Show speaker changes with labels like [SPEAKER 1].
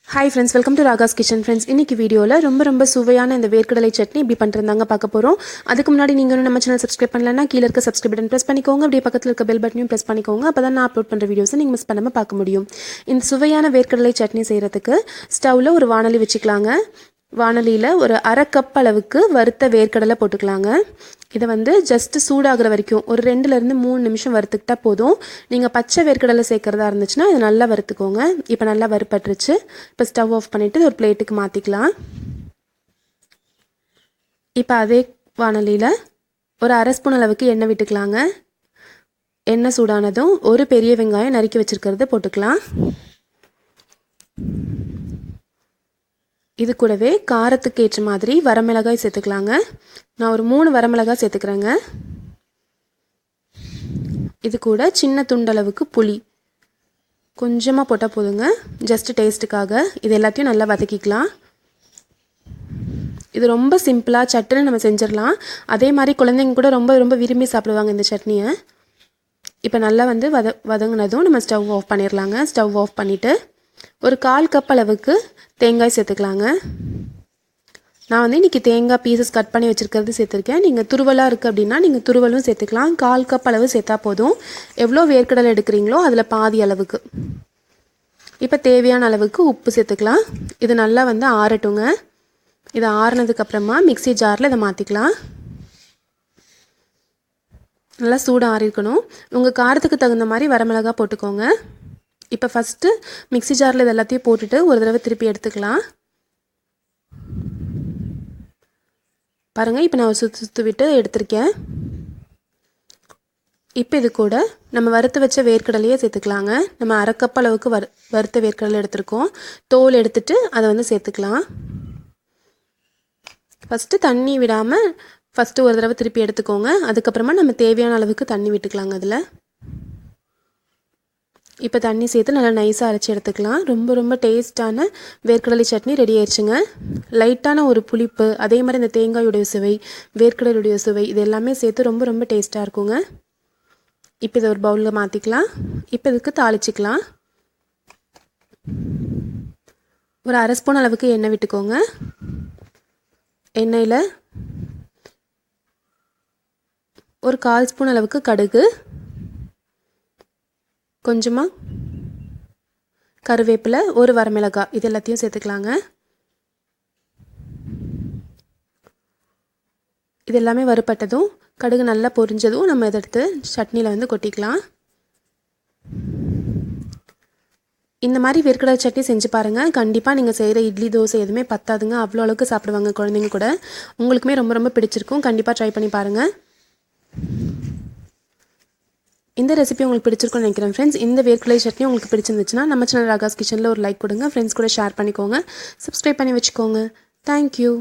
[SPEAKER 1] Hi friends, welcome to Ragas Kitchen friends. இன்னைக்கு வீடியோல ரொம்ப சுவையான இந்த வேர்க்கடலை சட்னி எப்படி பண்றதுங்க பார்க்க போறோம். அதுக்கு முன்னாடி நீங்க இன்னும் நம்ம சேனல் சப்ஸ்கிரைப் பண்ணலனா கீழ இருக்க சப்ஸ்கிரைப் பட்டன் பிரஸ் பண்ணிக்கோங்க. அப்படியே பக்கத்துல இருக்க பெல் பட்டனையும் பிரஸ் பண்ணிக்கோங்க. அப்பதான் நான் அப்லோட் பண்ற வீடியோஸை நீங்க மிஸ் பண்ணாம பார்க்க முடியும். இந்த சுவையான வேர்க்கடலை சட்னி செய்யறதுக்கு ஸ்டவ்ல ஒரு வாணலி வச்சுக்கலாங்க. வாணலியில் ஒரு அரை கப் அளவுக்கு வறுத்த வேர்க்கடலை போட்டுக்கலாங்க. இதை வந்து ஜஸ்ட்டு சூடாகிற வரைக்கும் ஒரு 2லேருந்து 3 நிமிஷம் வறுத்துக்கிட்டா போதும். நீங்கள் பச்சை வேர்க்கடலை சேர்க்குறதா இருந்துச்சுன்னா இது நல்லா வறுத்துக்கோங்க. இப்போ நல்லா வறுப்பட்டுருச்சு. இப்போ ஸ்டவ் ஆஃப் பண்ணிவிட்டு ஒரு பிளேட்டுக்கு மாற்றிக்கலாம். இப்போ அதே வாணலியில் ஒரு அரை ஸ்பூன் அளவுக்கு எண்ணெய் விட்டுக்கலாங்க. எண்ணெய் சூடானதும் ஒரு பெரிய வெங்காயம் நறுக்கி வச்சுருக்கிறது போட்டுக்கலாம். இது கூடவே காரத்துக்கு ஏற்ற மாதிரி வரமிளகாய் சேர்த்துக்கலாங்க. நான் ஒரு 3 வரமிளகாய் சேர்த்துக்கிறேங்க. இது கூட சின்ன துண்டளவுக்கு புளி கொஞ்சமாக போட்டால் போதுங்க, ஜஸ்ட் டேஸ்ட்டுக்காக. இது எல்லாத்தையும் நல்லா வதக்கிக்கலாம். இது ரொம்ப சிம்பிளாக சட்டுன்னு நம்ம செஞ்சிடலாம். அதே மாதிரி குழந்தைங்க கூட ரொம்ப விரும்பி சாப்பிடுவாங்க இந்த சட்னியை. இப்போ நல்லா வந்து வதங்கினதும் நம்ம ஸ்டவ் ஆஃப் பண்ணிடலாங்க. ஸ்டவ் ஆஃப் பண்ணிவிட்டு ஒரு 1/4 கப் அளவுக்கு தேங்காய் சேர்த்துக்கலாங்க. நான் வந்து இன்றைக்கி தேங்காய் பீசஸ் கட் பண்ணி வச்சுருக்கிறது சேர்த்துருக்கேன். நீங்கள் துருவலாக இருக்குது அப்படின்னா நீங்கள் துருவலும் சேர்த்துக்கலாம். 1/4 கப் அளவு சேர்த்தா போதும். எவ்வளோ வேர்க்கடலை எடுக்கிறீங்களோ அதில் பாதி அளவுக்கு. இப்போ தேவையான அளவுக்கு உப்பு சேர்த்துக்கலாம். இது நல்லா வந்து ஆறட்டுங்க. இதை ஆறினதுக்கப்புறமா மிக்ஸி ஜாரில் இதை மாற்றிக்கலாம். நல்லா சூடாக ஆறிக்கணும். உங்கள் காரத்துக்கு தகுந்த மாதிரி வரமிளகா போட்டுக்கோங்க. இப்போ ஃபஸ்ட்டு மிக்ஸி ஜாரில் இது எல்லாத்தையும் போட்டுட்டு ஒரு தடவை திருப்பி எடுத்துக்கலாம். பாருங்கள், இப்போ நான் சுற்றி விட்டு எடுத்திருக்கேன். இப்போ இது கூட நம்ம வறுத்து வச்ச வேர்க்கடலையே சேர்த்துக்கலாங்க. நம்ம அரை கப் அளவுக்கு வறுத்த வேர்க்கடலை எடுத்துருக்கோம். தோல் எடுத்துட்டு அதை வந்து சேர்த்துக்கலாம். ஃபஸ்ட்டு தண்ணி விடாமல் ஃபஸ்ட்டு ஒரு தடவை திருப்பி எடுத்துக்கோங்க. அதுக்கப்புறமா நம்ம தேவையான அளவுக்கு தண்ணி விட்டுக்கலாங்க. அதில் இப்போ தண்ணி சேர்த்து நல்லா நைஸாக அரைச்சி எடுத்துக்கலாம். ரொம்ப டேஸ்ட்டான வேர்க்கடலை சட்னி ரெடி ஆயிடுச்சுங்க. லைட்டான ஒரு புளிப்பு, அதே மாதிரி இந்த தேங்காயுடைய சுவை, வேர்க்கடலையுடைய சுவை, இது எல்லாமே சேர்த்து ரொம்ப டேஸ்ட்டாக இருக்குங்க. இப்போ இதை ஒரு பவுலில் மாற்றிக்கலாம். இப்போ இதுக்கு தாளிச்சிக்கலாம். ஒரு அரை ஸ்பூன் அளவுக்கு எண்ணெய் விட்டுக்கோங்க. எண்ணெயில் ஒரு 1/4 ஸ்பூன் அளவுக்கு கடுகு, கொஞ்சமாக கருவேப்பிலை, ஒரு வரமிளகாய், இது எல்லாத்தையும் சேர்த்துக்கலாங்க. இது எல்லாமே வறுப்பட்டதும் கடுகு நல்லா பொரிஞ்சதும் நம்ம இதை எடுத்து சட்னியில் வந்து கொட்டிக்கலாம். இந்த மாதிரி வேர்க்கடலை சட்னி செஞ்சு பாருங்கள். கண்டிப்பாக நீங்கள் செய்கிற இட்லி தோசை எதுவுமே பத்தாதுங்க. அவ்வளோ அளவுக்கு சாப்பிடுவாங்க குழந்தைங்க கூட. உங்களுக்குமே ரொம்ப பிடிச்சிருக்கும். கண்டிப்பாக ட்ரை பண்ணி பாருங்கள். இந்த ரெசிபி உங்களுக்கு பிடிச்சிருக்கும்னு நினைக்கிறேன் ஃப்ரெண்ட்ஸ். இந்த வேர்க்கடலை சட்னி உங்களுக்கு பிடிச்சிருந்துச்சுன்னா நம்ம சேனல் ராகாஸ் கிச்சனில் ஒரு லைக் கொடுங்க. ஃப்ரெண்ட்ஸ் கூட ஷேர் பண்ணிக்கோங்க. சப்ஸ்கிரைப் பண்ணி வச்சுக்கோங்க. தேங்க்யூ.